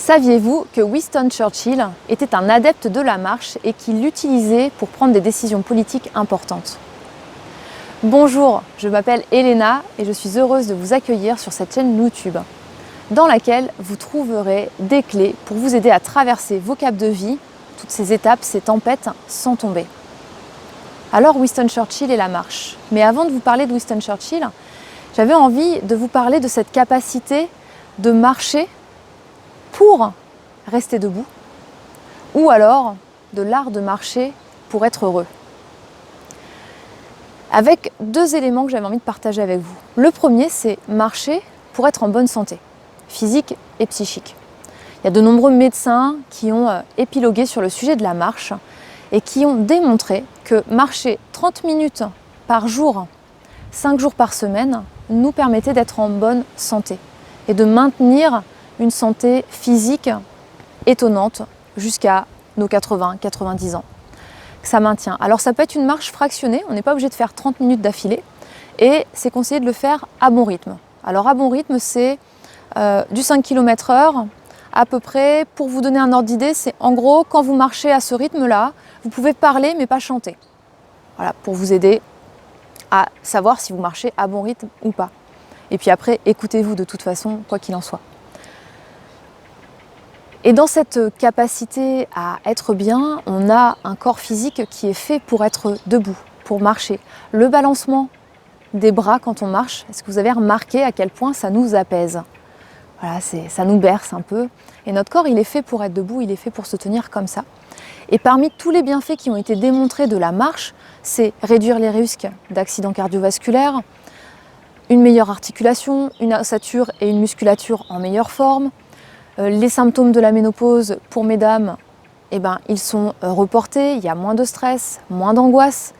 Saviez-vous que Winston Churchill était un adepte de la marche et qu'il l'utilisait pour prendre des décisions politiques importantes? Bonjour, je m'appelle Elena et je suis heureuse de vous accueillir sur cette chaîne YouTube, dans laquelle vous trouverez des clés pour vous aider à traverser vos caps de vie, toutes ces étapes, ces tempêtes, sans tomber. Alors Winston Churchill et la marche. Mais avant de vous parler de Winston Churchill, j'avais envie de vous parler de cette capacité de marcher pour rester debout, ou alors de l'art de marcher pour être heureux. Avec deux éléments que j'avais envie de partager avec vous. Le premier, c'est marcher pour être en bonne santé, physique et psychique. Il y a de nombreux médecins qui ont épilogué sur le sujet de la marche et qui ont démontré que marcher 30 minutes par jour, 5 jours par semaine, nous permettait d'être en bonne santé et de maintenir une santé physique étonnante jusqu'à nos 80-90 ans. Ça maintient. Alors ça peut être une marche fractionnée, on n'est pas obligé de faire 30 minutes d'affilée et c'est conseillé de le faire à bon rythme. Alors à bon rythme, c'est du 5 km/h à peu près. Pour vous donner un ordre d'idée, c'est en gros quand vous marchez à ce rythme-là, vous pouvez parler mais pas chanter. Voilà, pour vous aider à savoir si vous marchez à bon rythme ou pas. Et puis après, écoutez-vous de toute façon, quoi qu'il en soit. Et dans cette capacité à être bien, on a un corps physique qui est fait pour être debout, pour marcher. Le balancement des bras quand on marche, est-ce que vous avez remarqué à quel point ça nous apaise? Voilà, ça nous berce un peu. Et notre corps, il est fait pour être debout, il est fait pour se tenir comme ça. Et parmi tous les bienfaits qui ont été démontrés de la marche, c'est réduire les risques d'accidents cardiovasculaires, une meilleure articulation, une ossature et une musculature en meilleure forme. Les symptômes de la ménopause pour mesdames, ils sont reportés, il y a moins de stress, moins d'angoisse.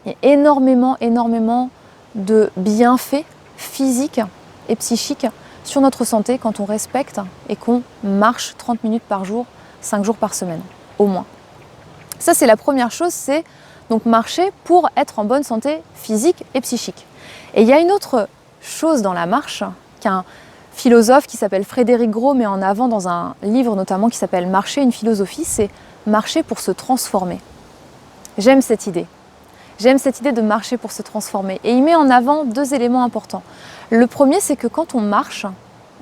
Il y a énormément de bienfaits physiques et psychiques sur notre santé quand on respecte et qu'on marche 30 minutes par jour, 5 jours par semaine, au moins. Ça, c'est la première chose, c'est donc marcher pour être en bonne santé physique et psychique. Et il y a une autre chose dans la marche qu'un philosophe qui s'appelle Frédéric Gros met en avant dans un livre notamment qui s'appelle Marcher, une philosophie, c'est marcher pour se transformer. J'aime cette idée. J'aime cette idée de marcher pour se transformer. Et il met en avant deux éléments importants. Le premier, c'est que quand on marche,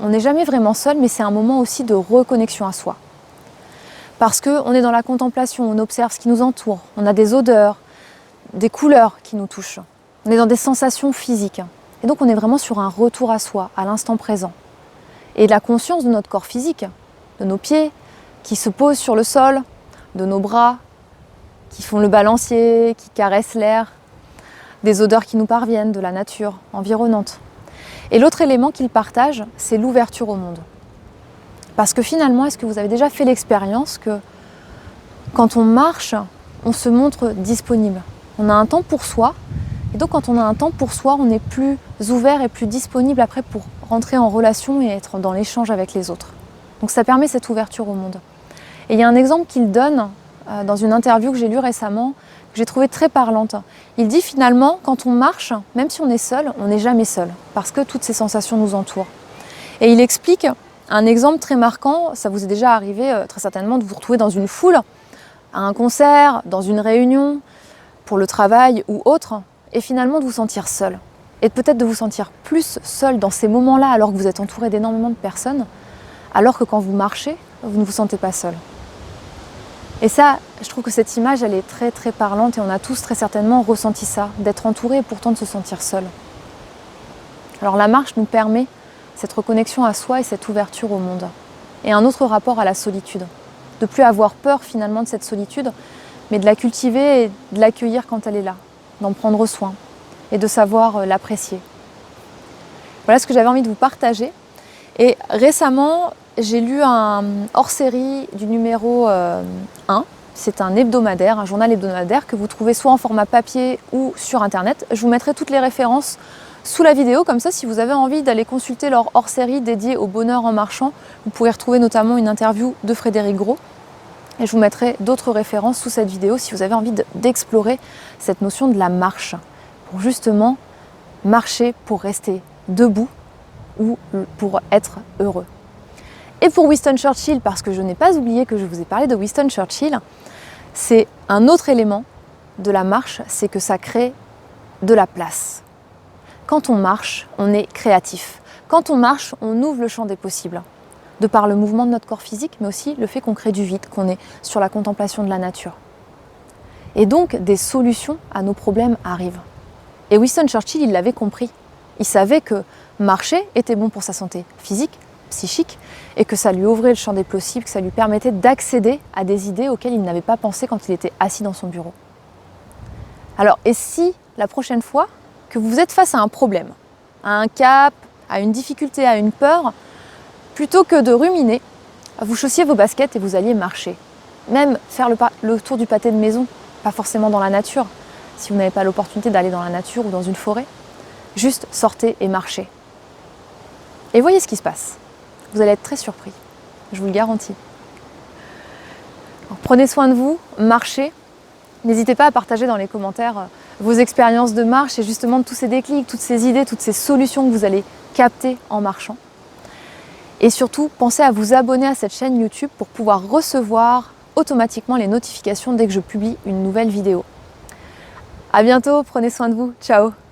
on n'est jamais vraiment seul, mais c'est un moment aussi de reconnexion à soi. Parce qu'on est dans la contemplation, on observe ce qui nous entoure, on a des odeurs, des couleurs qui nous touchent. On est dans des sensations physiques. Et donc on est vraiment sur un retour à soi, à l'instant présent. Et de la conscience de notre corps physique, de nos pieds qui se posent sur le sol, de nos bras qui font le balancier, qui caressent l'air, des odeurs qui nous parviennent de la nature environnante. Et l'autre élément qu'il partage, c'est l'ouverture au monde. Parce que finalement, est-ce que vous avez déjà fait l'expérience que quand on marche, on se montre disponible? On a un temps pour soi, et donc quand on a un temps pour soi, on est plus ouvert et plus disponible après pour rentrer en relation et être dans l'échange avec les autres. Donc ça permet cette ouverture au monde. Et il y a un exemple qu'il donne dans une interview que j'ai lue récemment, que j'ai trouvé très parlante. Il dit finalement, quand on marche, même si on est seul, on n'est jamais seul, parce que toutes ces sensations nous entourent. Et il explique un exemple très marquant, ça vous est déjà arrivé très certainement de vous retrouver dans une foule, à un concert, dans une réunion, pour le travail ou autre, et finalement de vous sentir seul. Et peut-être de vous sentir plus seul dans ces moments-là, alors que vous êtes entouré d'énormément de personnes, alors que quand vous marchez, vous ne vous sentez pas seul. Et ça, je trouve que cette image, elle est très parlante et on a tous très certainement ressenti ça, d'être entouré et pourtant de se sentir seul. Alors la marche nous permet cette reconnexion à soi et cette ouverture au monde. Et un autre rapport à la solitude. De plus avoir peur finalement de cette solitude, mais de la cultiver et de l'accueillir quand elle est là, d'en prendre soin et de savoir l'apprécier. Voilà ce que j'avais envie de vous partager. Et récemment, j'ai lu un hors-série du numéro 1. C'est un hebdomadaire, un journal hebdomadaire que vous trouvez soit en format papier ou sur Internet. Je vous mettrai toutes les références sous la vidéo, comme ça si vous avez envie d'aller consulter leur hors-série dédiée au bonheur en marchant, vous pourrez retrouver notamment une interview de Frédéric Gros. Et je vous mettrai d'autres références sous cette vidéo si vous avez envie d'explorer cette notion de la marche, pour justement marcher pour rester debout ou pour être heureux. Et pour Winston Churchill, parce que je n'ai pas oublié que je vous ai parlé de Winston Churchill, c'est un autre élément de la marche, c'est que ça crée de la place. Quand on marche, on est créatif. Quand on marche, on ouvre le champ des possibles, de par le mouvement de notre corps physique, mais aussi le fait qu'on crée du vide, qu'on est sur la contemplation de la nature. Et donc, des solutions à nos problèmes arrivent. Et Winston Churchill, il l'avait compris. Il savait que marcher était bon pour sa santé physique, psychique, et que ça lui ouvrait le champ des possibles, que ça lui permettait d'accéder à des idées auxquelles il n'avait pas pensé quand il était assis dans son bureau. Alors, et si la prochaine fois que vous êtes face à un problème, à un cap, à une difficulté, à une peur, plutôt que de ruminer, vous chaussiez vos baskets et vous alliez marcher. Même faire le tour du pâté de maison, pas forcément dans la nature, si vous n'avez pas l'opportunité d'aller dans la nature ou dans une forêt. Juste sortez et marchez. Et voyez ce qui se passe. Vous allez être très surpris, je vous le garantis. Alors, prenez soin de vous, marchez. N'hésitez pas à partager dans les commentaires vos expériences de marche et justement de tous ces déclics, toutes ces idées, toutes ces solutions que vous allez capter en marchant. Et surtout, pensez à vous abonner à cette chaîne YouTube pour pouvoir recevoir automatiquement les notifications dès que je publie une nouvelle vidéo. À bientôt, prenez soin de vous, ciao!